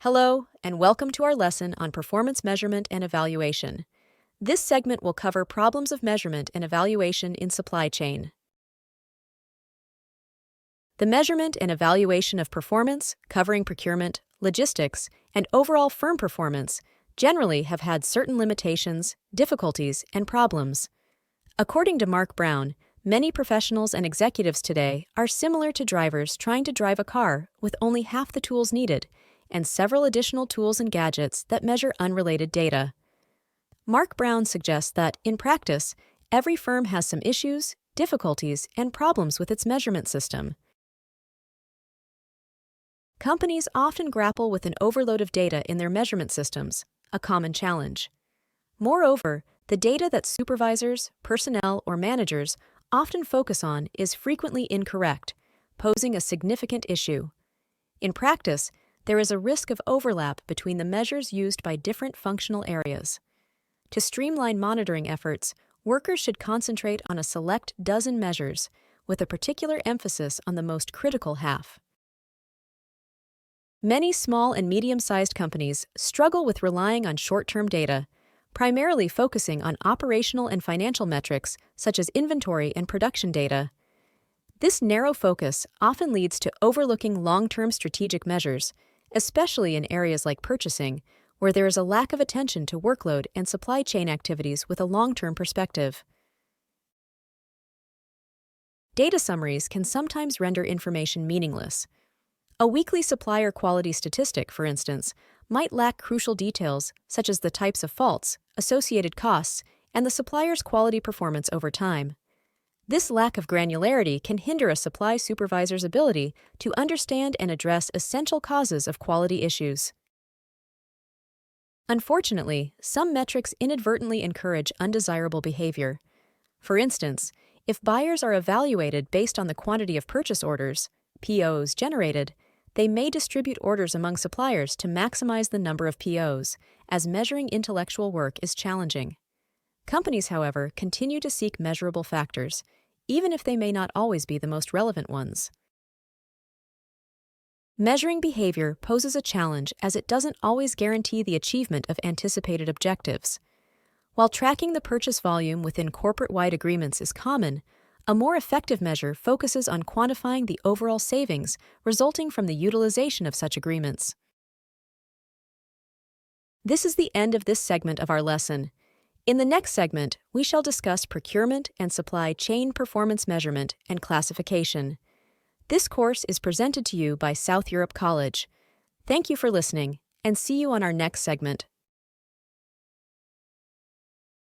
Hello, and welcome to our lesson on performance measurement and evaluation. This segment will cover problems of measurement and evaluation in supply chain. The measurement and evaluation of performance, covering procurement, logistics, and overall firm performance, generally have had certain limitations, difficulties, and problems. According to Mark Brown, many professionals and executives today are similar to drivers trying to drive a car with only half the tools needed and several additional tools and gadgets that measure unrelated data. Mark Brown suggests that, in practice, every firm has some issues, difficulties, and problems with its measurement system. Companies often grapple with an overload of data in their measurement systems, a common challenge. Moreover, the data that supervisors, personnel, or managers often focus on is frequently incorrect, posing a significant issue. In practice, there is a risk of overlap between the measures used by different functional areas. To streamline monitoring efforts, workers should concentrate on a select dozen measures, with a particular emphasis on the most critical half. Many small and medium-sized companies struggle with relying on short-term data, primarily focusing on operational and financial metrics such as inventory and production data. This narrow focus often leads to overlooking long-term strategic measures, especially in areas like purchasing, where there is a lack of attention to workload and supply chain activities with a long-term perspective. Data summaries can sometimes render information meaningless. A weekly supplier quality statistic, for instance, might lack crucial details such as the types of faults, associated costs, and the supplier's quality performance over time. This lack of granularity can hinder a supply supervisor's ability to understand and address essential causes of quality issues. Unfortunately, some metrics inadvertently encourage undesirable behavior. For instance, if buyers are evaluated based on the quantity of purchase orders, POs, generated, they may distribute orders among suppliers to maximize the number of POs, as measuring intellectual work is challenging. Companies, however, continue to seek measurable factors, even if they may not always be the most relevant ones. Measuring behavior poses a challenge as it doesn't always guarantee the achievement of anticipated objectives. While tracking the purchase volume within corporate-wide agreements is common, a more effective measure focuses on quantifying the overall savings resulting from the utilization of such agreements. This is the end of this segment of our lesson. In the next segment, we shall discuss procurement and supply chain performance measurement and classification. This course is presented to you by South Europe College. Thank you for listening, and see you on our next segment.